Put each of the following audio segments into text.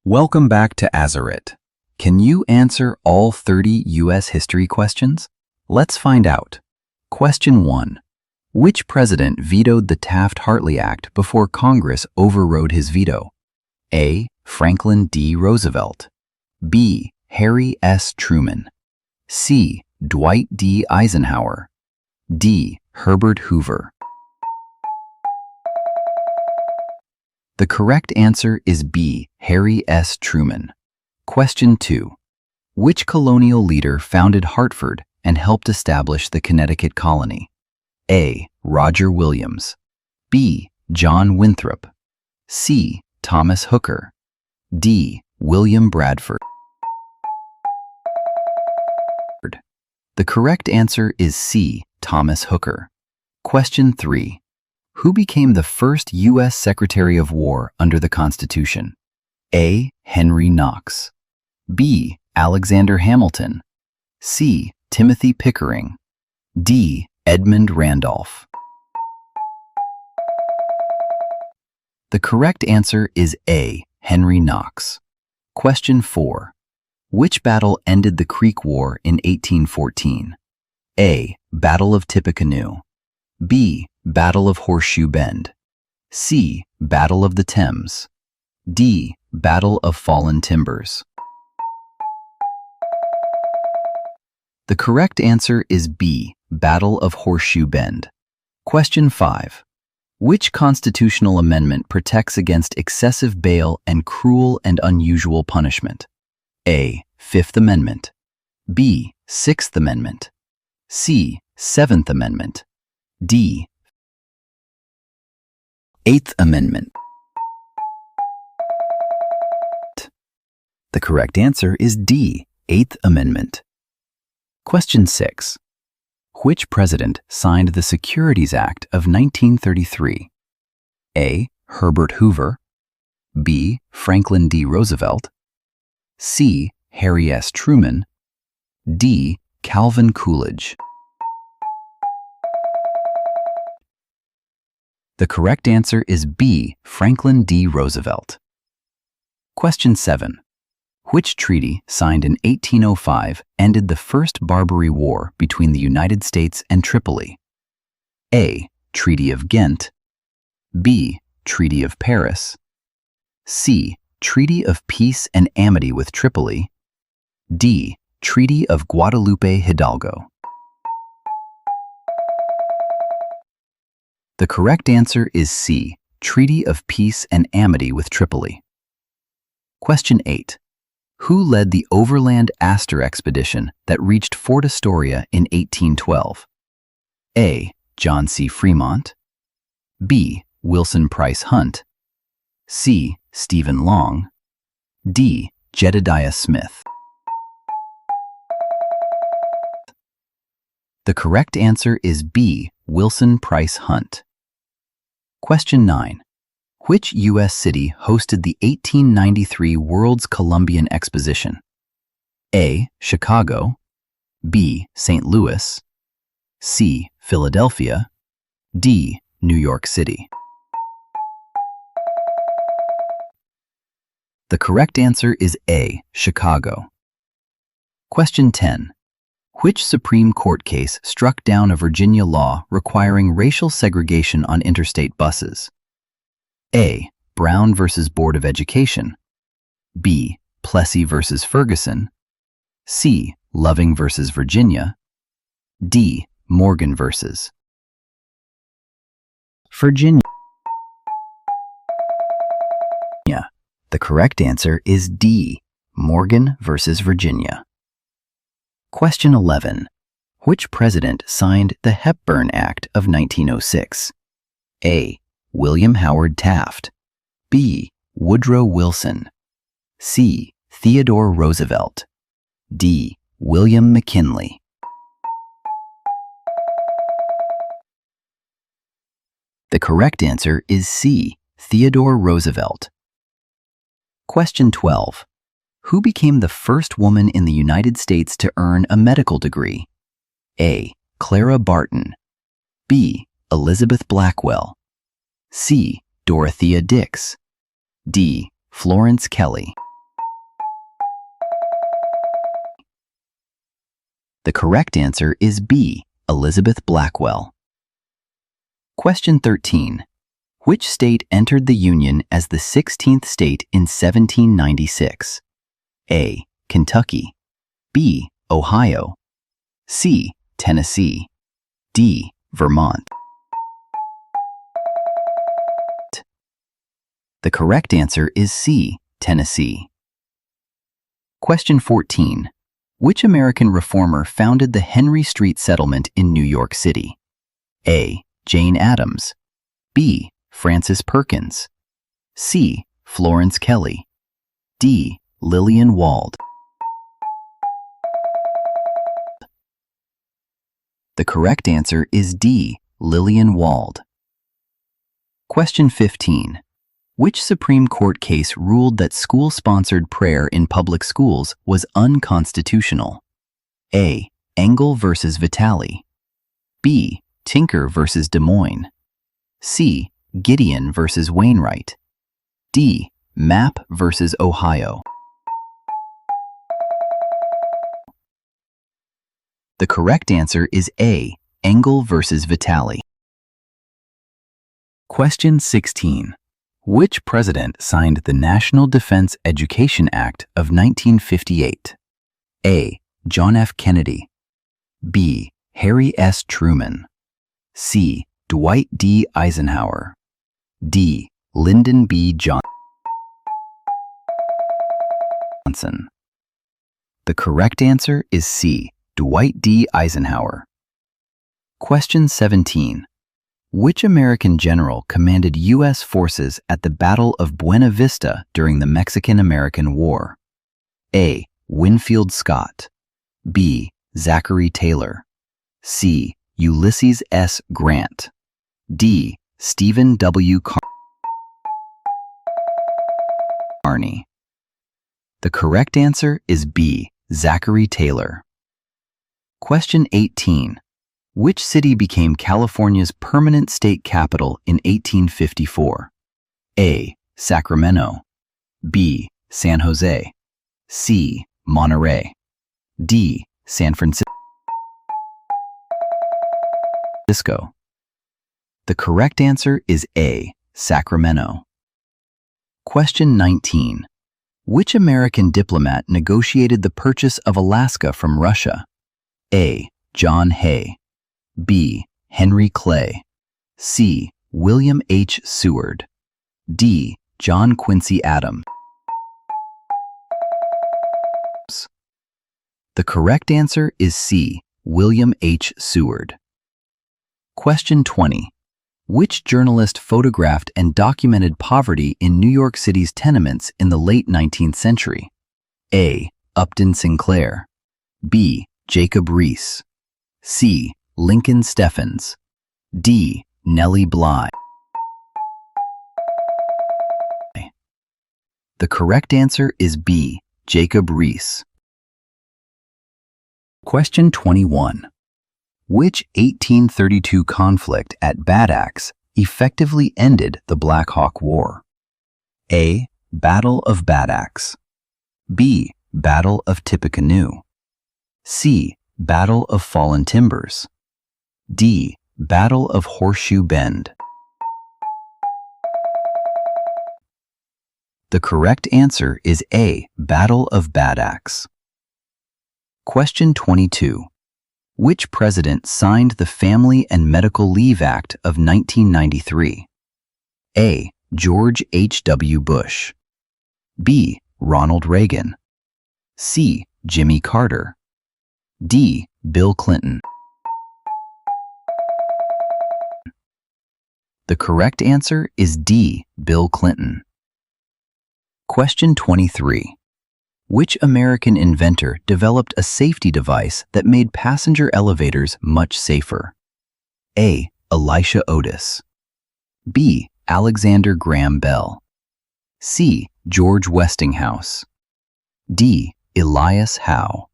Welcome back to AZARIT. Can you answer all 30 U.S. history questions? Let's find out. Question 1. Which president vetoed the Taft-Hartley Act before Congress overrode his veto? A. Franklin D. Roosevelt. B. Harry S. Truman. C. Dwight D. Eisenhower. D. Herbert Hoover. The correct answer is B. Harry S. Truman. Question 2. Which colonial leader founded Hartford and helped establish the Connecticut colony? A. Roger Williams. B. John Winthrop. C. Thomas Hooker. D. William Bradford. The correct answer is C. Thomas Hooker. Question 3. Who became the first U.S. Secretary of War under the Constitution? A. Henry Knox. B. Alexander Hamilton. C. Timothy Pickering. D. Edmund Randolph. The correct answer is A. Henry Knox. Question 4. Which battle ended the Creek War in 1814? A. Battle of Tippecanoe. B. Battle of Horseshoe Bend. C. Battle of the Thames. D. Battle of Fallen Timbers. The correct answer is B. Battle of Horseshoe Bend. Question 5. Which constitutional amendment protects against excessive bail and cruel and unusual punishment? A. Fifth Amendment. B. Sixth Amendment. C. Seventh Amendment. D. Eighth Amendment. The correct answer is D. Eighth Amendment. Question 6. Which president signed the Securities Act of 1933? A. Herbert Hoover. B. Franklin D. Roosevelt. C. Harry S. Truman. D. Calvin Coolidge. The correct answer is B. Franklin D. Roosevelt. Question 7. Which treaty, signed in 1805, ended the First Barbary War between the United States and Tripoli? A. Treaty of Ghent. B. Treaty of Paris. C. Treaty of Peace and Amity with Tripoli. D. Treaty of Guadalupe Hidalgo. The correct answer is C. Treaty of Peace and Amity with Tripoli. Question 8. Who led the overland Astor expedition that reached Fort Astoria in 1812? A. John C. Fremont. B. Wilson Price Hunt. C. Stephen Long. D. Jedediah Smith. The correct answer is B. Wilson Price Hunt. Question 9. Which U.S. city hosted the 1893 World's Columbian Exposition? A. Chicago. B. St. Louis. C. Philadelphia. D. New York City. The correct answer is A. Chicago. Question 10. Which Supreme Court case struck down a Virginia law requiring racial segregation on interstate buses? A. Brown v. Board of Education. B. Plessy v. Ferguson. C. Loving v. Virginia. D. Morgan v. Virginia. The correct answer is D. Morgan v. Virginia. Question 11. Which president signed the Hepburn Act of 1906? A. William Howard Taft. B. Woodrow Wilson. C. Theodore Roosevelt. D. William McKinley. The correct answer is C. Theodore Roosevelt. Question 12. Who became the first woman in the United States to earn a medical degree? A. Clara Barton. B. Elizabeth Blackwell. C. Dorothea Dix. D. Florence Kelley. The correct answer is B, Elizabeth Blackwell. Question 13. Which state entered the Union as the 16th state in 1796? A. Kentucky. B. Ohio. C. Tennessee. D. Vermont. The correct answer is C. Tennessee. Question 14. Which American reformer founded the Henry Street Settlement in New York City? A. Jane Addams. B. Francis Perkins. C. Florence Kelley. D. Lillian Wald. The correct answer is D. Lillian Wald. Question 15. Which Supreme Court case ruled that school-sponsored prayer in public schools was unconstitutional? A. Engel versus Vitale. B. Tinker versus Des Moines. C. Gideon versus Wainwright. D. Mapp versus Ohio. The correct answer is A. Engel versus Vitale. Question 16. Which president signed the National Defense Education Act of 1958? A. John F. Kennedy. B. Harry S. Truman. C. Dwight D. Eisenhower. D. Lyndon B. Johnson. The correct answer is C. Dwight D. Eisenhower. Question 17. Which American general commanded U.S. forces at the Battle of Buena Vista during the Mexican-American War? A. Winfield Scott. B. Zachary Taylor. C. Ulysses S. Grant. D. Stephen W. Kearny. The correct answer is B. Zachary Taylor. Question 18. Which city became California's permanent state capital in 1854? A. Sacramento. B. San Jose. C. Monterey. D. San Francisco. The correct answer is A. Sacramento. Question 19. Which American diplomat negotiated the purchase of Alaska from Russia? A. John Hay. B. Henry Clay. C. William H. Seward. D. John Quincy Adams. The correct answer is C. William H. Seward. Question 20. Which journalist photographed and documented poverty in New York City's tenements in the late 19th century? A. Upton Sinclair. B. Jacob Riis. C. Lincoln Steffens. D. Nellie Bly. The correct answer is B. Jacob Riis. Question 21. Which 1832 conflict at Bad Axe effectively ended the Black Hawk War? A. Battle of Bad Axe. B. Battle of Tippecanoe. C. Battle of Fallen Timbers. D. Battle of Horseshoe Bend. The correct answer is A. Battle of Bad Axe. Question 22. Which president signed the Family and Medical Leave Act of 1993? A. George H.W. Bush. B. Ronald Reagan. C. Jimmy Carter. D. Bill Clinton. The correct answer is D. Bill Clinton. Question 23. Which American inventor developed a safety device that made passenger elevators much safer? A. Elisha Otis. B. Alexander Graham Bell. C. George Westinghouse. D. Elias Howe.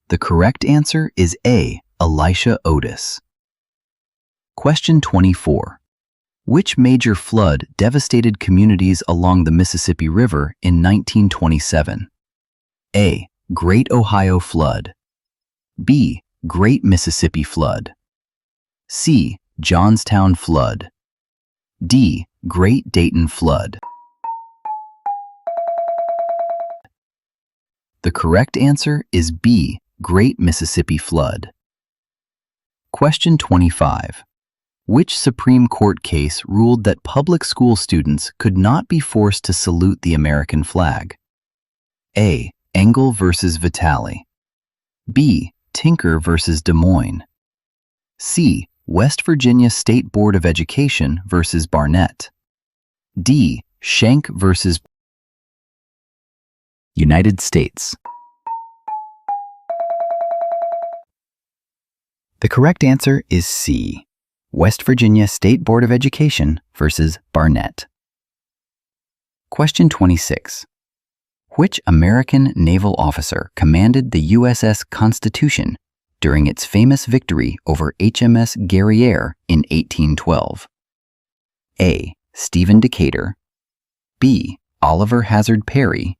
The correct answer is A. Elisha Otis. Question 24. Which major flood devastated communities along the Mississippi River in 1927? A. Great Ohio Flood. B. Great Mississippi Flood. C. Johnstown Flood. D. Great Dayton Flood. The correct answer is B. Great Mississippi Flood. Question 25. Which Supreme Court case ruled that public school students could not be forced to salute the American flag? A. Engel versus Vitale. B. Tinker versus Des Moines. C. West Virginia State Board of Education versus Barnett. D. Schenck versus United States. The correct answer is C. West Virginia State Board of Education versus Barnett. Question 26. Which American naval officer commanded the USS Constitution during its famous victory over HMS Guerriere in 1812? A. Stephen Decatur. B. Oliver Hazard Perry.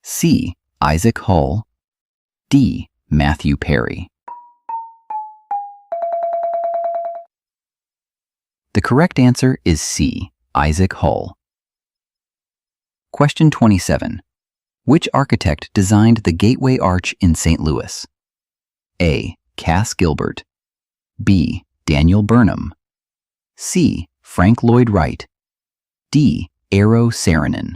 C. Isaac Hull. D. Matthew Perry. The correct answer is C. Isaac Hull. Question 27. Which architect designed the Gateway Arch in St. Louis? A. Cass Gilbert. B. Daniel Burnham. C. Frank Lloyd Wright. D. Eero Saarinen.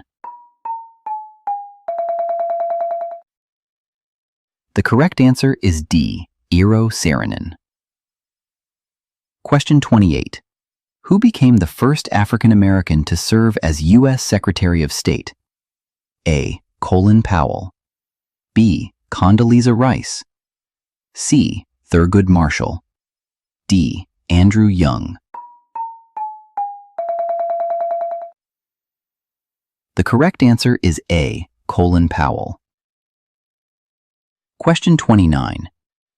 The correct answer is D. Eero Saarinen. Question 28. Who became the first African American to serve as U.S. Secretary of State? A. Colin Powell. B. Condoleezza Rice. C. Thurgood Marshall. D. Andrew Young. The correct answer is A. Colin Powell. Question 29.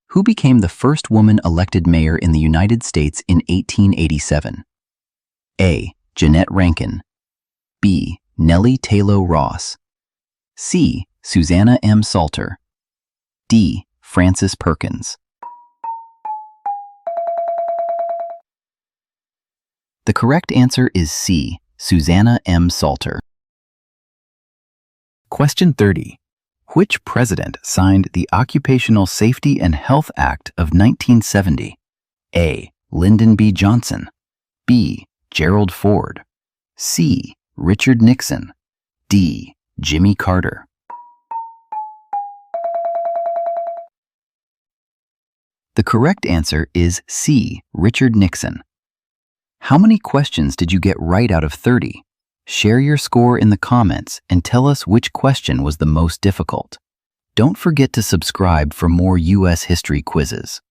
Who became the first woman elected mayor in the United States in 1887? A. Jeanette Rankin. B. Nellie Tayloe Ross. C. Susanna M. Salter. D. Frances Perkins. The correct answer is C. Susanna M. Salter. Question 30. Which president signed the Occupational Safety and Health Act of 1970? A. Lyndon B. Johnson. B. Gerald Ford. C. Richard Nixon. D. Jimmy Carter. The correct answer is C. Richard Nixon. How many questions did you get right out of 30? Share your score in the comments and tell us which question was the most difficult. Don't forget to subscribe for more U.S. history quizzes.